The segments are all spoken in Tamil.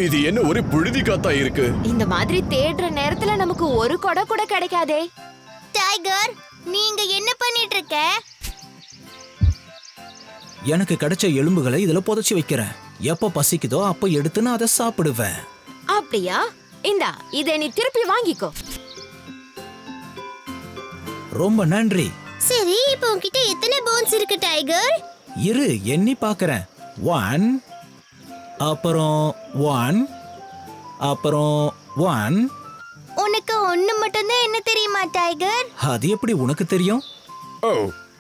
இது என்ன ஒரு புழுதி காத்தா இருக்கு. இந்த மாதிரி தேடுற நேரத்துல நமக்கு ஒரு கொடை கூட கிடைக்காதே. டைகர், நீங்க என்ன பண்ணிட்டு இருக்க? எனக்கு கிடைச்ச எலும்புகளை இதுல புதைச்சி வைக்கிறேன். எப்ப பசிக்குதோ அப்ப எடுத்து நான் அதை சாப்பிடுவேன். அப்படியா? இந்தா, இதை நீ திருப்பி வாங்கிக்கோ. ரொம்ப நன்றி. சரி, இப்போ உன்கிட்ட எத்தனை போன்ஸ் இருக்கு டைகர்? இரு, எண்ணி பார்க்கறேன். 1, அப்புறம் 1, அப்புறம் 1. உனக்கு ஒண்ணு மட்டும்தான் என்ன தெரியுமா டைகர்? அது எப்படி உனக்கு தெரியும்? ஓ,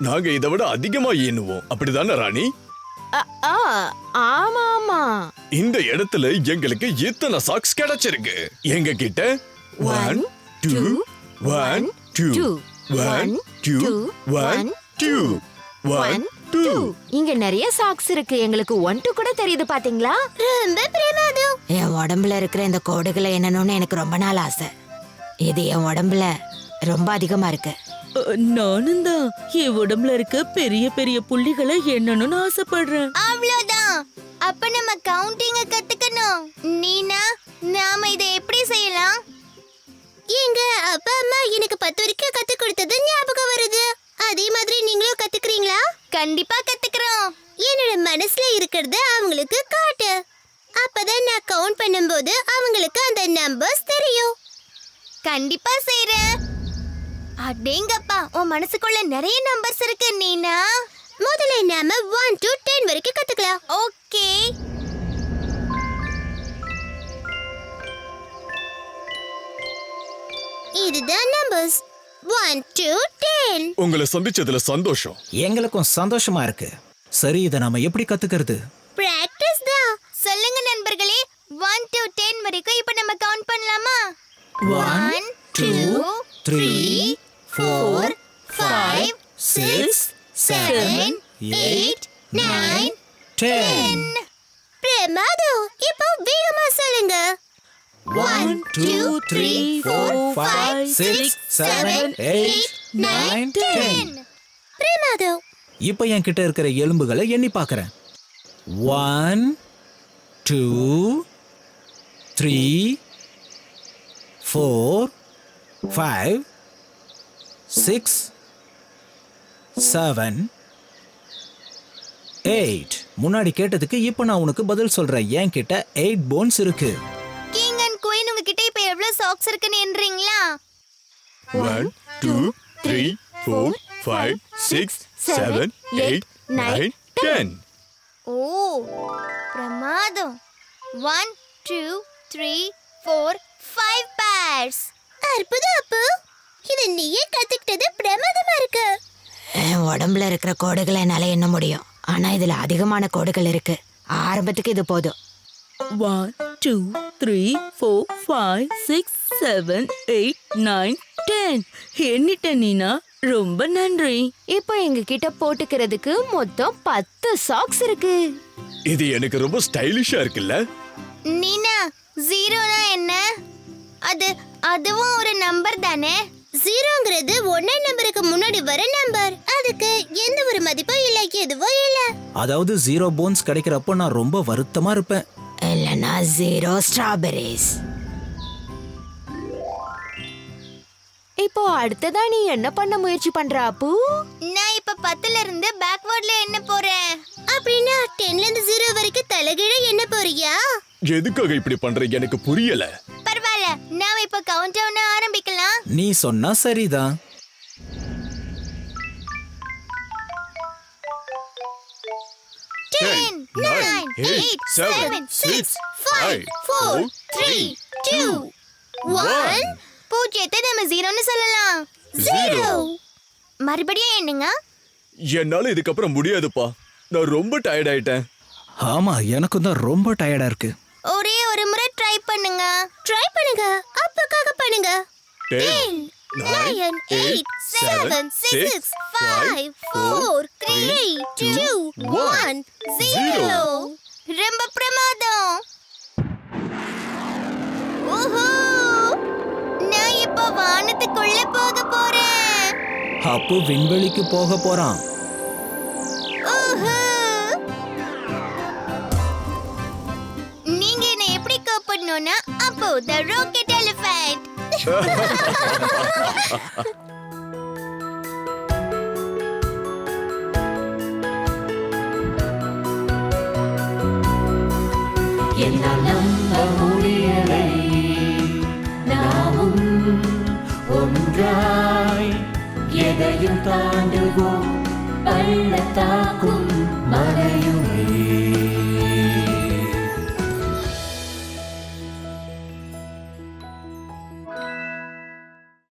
நாங்க இதை விட அதிகமா எண்ணுவோம். அப்படிதானே ராணி? ஆமா ஆமா. இந்த இடத்துல எங்களுக்கு எத்தனை சாக்ஸ் கிடைச்சிருக்கு? எங்க கிட்ட 1 2 1 2 1 2 1 2 1 2. இங்க நிறைய சாக்ஸ் இருக்கு. எங்களுக்கு 1 2 கூட தெரியுது பாத்தீங்களா? ரொம்ப பிரமாதம். என் உடம்புல இருக்கிற இந்த கோடுகளை என்னன்னு எனக்கு ரொம்ப நாள் ஆசை. இது என் உடம்புல ரொம்ப அதிகமா இருக்கு. நானும் தான் என் உடம்புல இருக்க பெரிய பெரிய புள்ளிகளை எண்ணணும்னு ஆசைப்படுறேன். அவ்வளவுதான். அப்ப நம்ம கவுண்டிங்க கத்துக்கணும். நீனா, நாம இதை எப்படி செய்யலாம்? எங்க அப்பா அம்மா எனக்கு 10 வரைக்கும் கத்து கொடுத்தது ஞாபகம் வருது. அதே மாதிரி நீங்களும் கத்துக்கிறீங்களா? கண்டிப்பா கத்துக்கிறோம். என்னோட மனசுல இருக்கிறது அவங்களுக்கு காட்டு. அப்பதான் நான் கவுண்ட் பண்ணும்போது அவங்களுக்கு அந்த நம்பர்ஸ் தெரியும். கண்டிப்பா செய்றேன். அடேங்கப்பா, உன் மனசுக்குள்ள நிறைய நம்பர்ஸ் இருக்கு நீனா. முதல்ல நாம 1 to 10 வரைக்கும் கத்துக்கலாம். ஓகே. இதுதான் நம்பர்ஸ் 1 to 10. உங்களை சந்திச்சதுல சந்தோஷம். எங்களுக்கும் சந்தோஷமா இருக்கு. சரி, இதை நாம எப்படி கத்துக்கிறது? பிராக்டிஸ் தான். சொல்லுங்க நண்பர்களே, 1 to 10 வரைக்கும் இப்ப நம்ம கவுண்ட் பண்ணலாமா? 1 2 3 4 5 6 7 8 9 10. பிரமாதம். இப்போ வேகமா சொல்லுங்க. 1 2 3 4 5 6 7 8 9 10. பிரமாதம். இப்ப என் கிட்ட இருக்கிற எலும்புகளை எண்ணி பார்க்கறேன். 1 2 3 4 5 6 7 8. முன்னாடி கேட்டதுக்கு இப்ப நான் உனக்கு பதில் சொல்றேன். என் கிட்ட 8 போன்ஸ் இருக்கு. கிங் அண்ட் குயின் உங்ககிட்ட இப்ப எவ்வளவு சாக்ஸ் இருக்குன்னு எண்றீங்களா? 1 2 3 4 5 6 7 8 9 10. ஓ, பிரமாதம். 1 2 3 4 5 pairs. அற்புதம் அப்பு. இது நீயே கத்துக்கிட்டது பிரமாதமா இருக்கு. என் உடம்புல இருக்கிற கோடுகளை என்னால எண்ண முடியும். ஆனா இதுல அதிகமான கோடுகள் இருக்கு. ஆரம்பத்துக்கு இது போதும். 1 2 3 4 5 6 7 8 9 10. எண்ணிட்டேன் நீனா. ரொம்ப நன்றி. இப்போ எங்க கிட்ட போட்டுக்கிறதுக்கு மொத்தம் 10 சாக்ஸ் இருக்கு. இது எனக்கு ரொம்ப ஸ்டைலிஷா இருக்குல்ல? நீனா, 0னா என்ன? அதுவும் ஒரு நம்பர் தானே? 0ங்கிறது 1 நம்பருக்கு முன்னாடி வர நம்பர். அதுக்கு எந்த ஒரு மதிப்பும் இல்ல, எதுவும் இல்ல. அதாவது 0 போன்ஸ் கிடைக்கிறப்போ நான் ரொம்ப வருத்தமா இருப்பேன். இல்லனா 0 ஸ்ட்ராபெரிஸ். இப்போ அடுத்ததா நீ என்ன பண்ண முயற்சி பண்ற அப்பு? நான் இப்ப 10ல இருந்து பேக்வர்ட்ல எண்ண போறேன். அப்படின்னா 10ல இருந்து 0 வரைக்கும் தலைகீழ எண்ண போறியா? எதுக்காக இப்படி பண்றீங்க எனக்கு புரியல. பரவாயில்ல, நாம இப்ப கவுண்ட் டவுன் ஆரம்பிக்கலாம். நீ சொன்னா சரிதான். 10 9 8 7 6 5 4 3 2 1. பூஜ்ஜியத்தை நம்ம 0ன்னு சொல்லலாம். 0. மறுபடியும் என்னங்க? என்னால இதுக்கப்புறம் முடியாதுப்பா. நான் ரொம்ப டயர்ட் ஆயிட்டேன். ஆமா, எனக்கும் தான் ரொம்ப டயர்டா இருக்கு. ஒரே ஒரு முறை ட்ரை பண்ணுங்க. அப்பக்காக பண்ணுங்க. 10 9 8 7 6 5 4 3 2 1 0. ரொம்ப பிரமாதம். ஓஹோ, நான் இப்ப வானத்துக்குள்ள போக போறேன். அப்போ விண்வெளிக்கு போக போறான். ஓஹோ, நீங்க என்ன எப்படி பண்ணோம்னா அப்போ த ராக்கெட் எலிஃபண்ட். என்னால் நம்ப முடியலை நாமும் ஒன்றாய் எதையும் தாண்டுவோம்